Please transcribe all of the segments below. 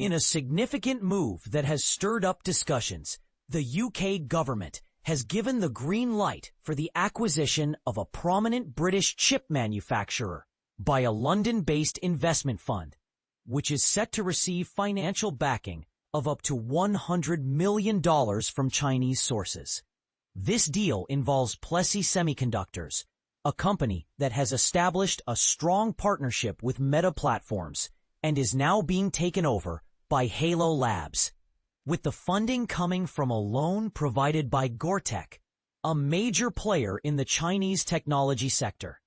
In a significant move that has stirred up discussions, the UK government has given the green light for the acquisition of a prominent British chip manufacturer by a London-based investment fund, which is set to receive financial backing of up to $100 million from Chinese sources. This deal involves Plessey Semiconductors, a company that has established a strong partnership with Meta Platforms and is now being taken over by Haylo Labs, with the funding coming from a loan provided by Goertek, a major player in the Chinese technology sector.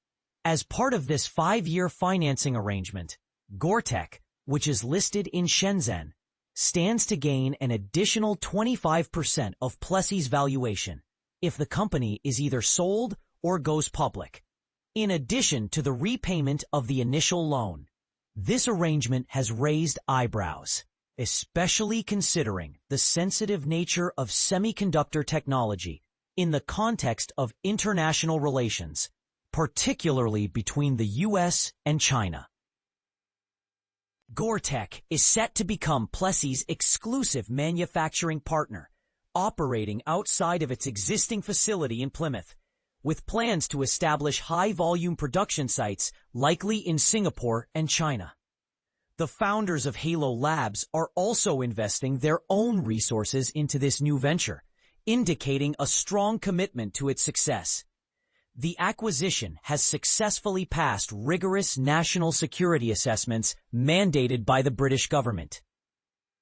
As part of this 5-year financing arrangement, Goertek, which is listed in Shenzhen, stands to gain an additional 25% of Plessey's valuation if the company is either sold or goes public, in addition to the repayment of the initial loan. This arrangement has raised eyebrows, especially considering the sensitive nature of semiconductor technology in the context of international relations, particularly between the US and China. Goertek is set to become Plessey's exclusive manufacturing partner, operating outside of its existing facility in Plymouth, with plans to establish high-volume production sites likely in Singapore and China. The founders of Haylo Labs are also investing their own resources into this new venture, indicating a strong commitment to its success. The acquisition has successfully passed rigorous national security assessments mandated by the British government,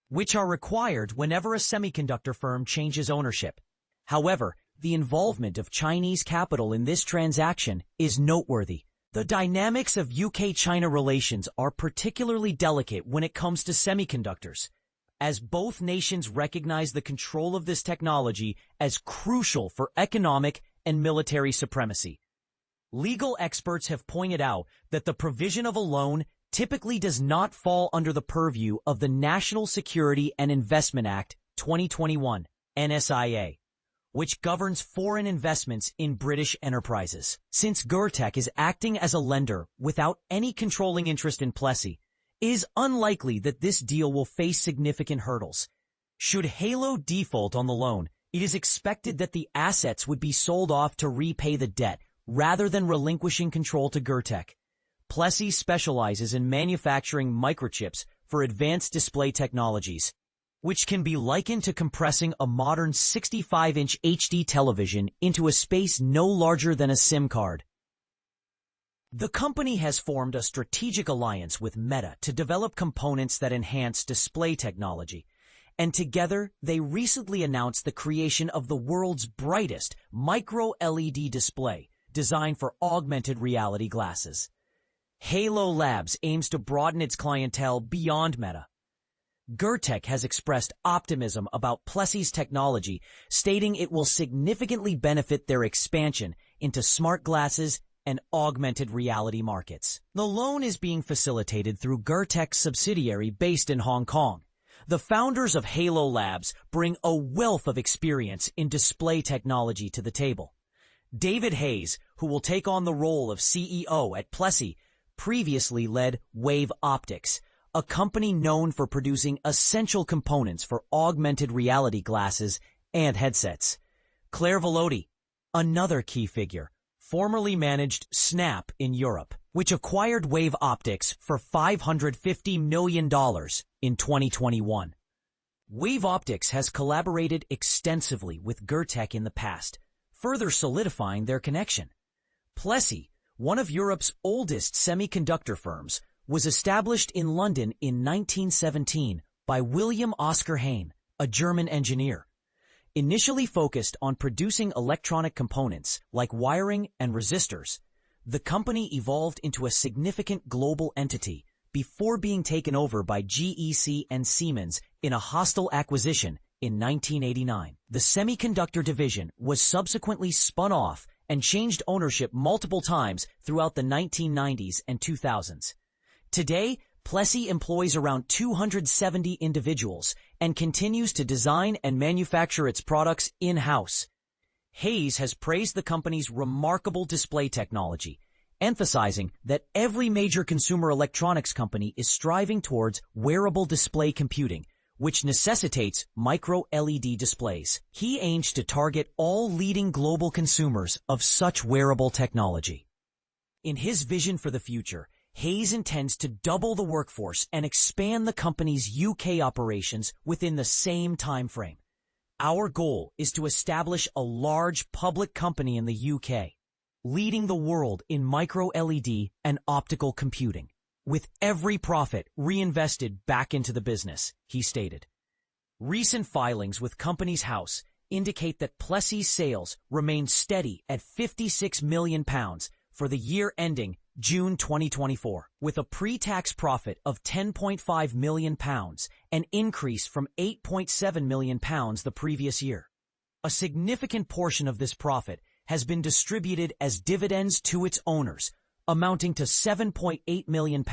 which are required whenever a semiconductor firm changes ownership. However, the involvement of Chinese capital in this transaction is noteworthy. The dynamics of UK-China relations are particularly delicate when it comes to semiconductors, as both nations recognize the control of this technology as crucial for economic and military supremacy. Legal experts have pointed out that the provision of a loan typically does not fall under the purview of the National Security and Investment Act 2021, NSIA, which governs foreign investments in British enterprises. Since Goertek is acting as a lender without any controlling interest in Plessey, it is unlikely that this deal will face significant hurdles. Should Haylo default on the loan, it is expected that the assets would be sold off to repay the debt rather than relinquishing control to Goertek. Plessey specializes in manufacturing microchips for advanced display technologies, which can be likened to compressing a modern 65-inch HD television into a space no larger than a SIM card. The company has formed a strategic alliance with Meta to develop components that enhance display technology, and together they recently announced the creation of the world's brightest micro-LED display designed for augmented reality glasses. Haylo Labs aims to broaden its clientele beyond Meta. Goertek has expressed optimism about Plessey's technology, stating it will significantly benefit their expansion into smart glasses and augmented reality markets. The loan is being facilitated through Goertek's subsidiary based in Hong Kong. The founders of Haylo Labs bring a wealth of experience in display technology to the table. David Hayes, who will take on the role of CEO at Plessey, previously led Wave Optics, a company known for producing essential components for augmented reality glasses and headsets. Claire Veloti, another key figure, formerly managed Snap in Europe, which acquired Wave Optics for $550 million in 2021. Wave Optics has collaborated extensively with Goertek in the past, further solidifying their connection. Plessey, one of Europe's oldest semiconductor firms, was established in London in 1917 by William Oscar Hayne, a German engineer. Initially focused on producing electronic components like wiring and resistors, the company evolved into a significant global entity before being taken over by GEC and Siemens in a hostile acquisition in 1989. The semiconductor division was subsequently spun off and changed ownership multiple times throughout the 1990s and 2000s. Today, Plessey employs around 270 individuals and continues to design and manufacture its products in-house. Hayes has praised the company's remarkable display technology emphasizing that every major consumer electronics company is striving towards wearable display computing, which necessitates micro-LED displays. He aims to target all leading global consumers of such wearable technology. In his vision for the future, Hayes intends to double the workforce and expand the company's UK operations within the same time frame. Our goal is to establish a large public company in the UK, leading the world in micro-LED and optical computing, with every profit reinvested back into the business, he stated. Recent filings with Companies House indicate that Plessey's sales remain steady at £56 million for the year ending June 2024, with a pre-tax profit of £10.5 million, an increase from £8.7 million the previous year. A significant portion of this profit has been distributed as dividends to its owners, amounting to £7.8 million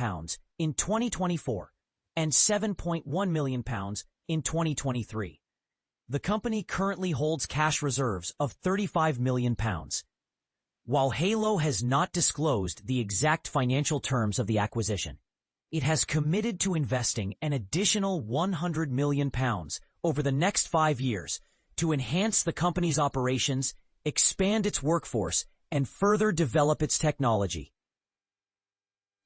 in 2024 and £7.1 million in 2023. The company currently holds cash reserves of £35 million. While Haylo has not disclosed the exact financial terms of the acquisition, it has committed to investing an additional £100 million over the next 5 years to enhance the company's operations, expand its workforce, and further develop its technology.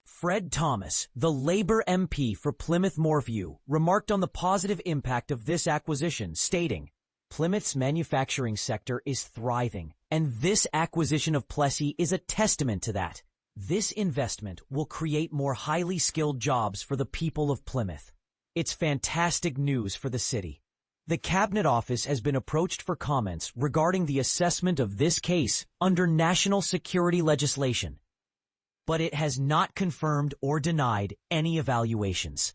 Fred Thomas, the Labour MP for Plymouth Moorview, remarked on the positive impact of this acquisition, stating, "Plymouth's manufacturing sector is thriving, and this acquisition of Plessey is a testament to that. This investment will create more highly skilled jobs for the people of Plymouth. It's fantastic news for the city." The Cabinet Office has been approached for comments regarding the assessment of this case under national security legislation, but it has not confirmed or denied any evaluations.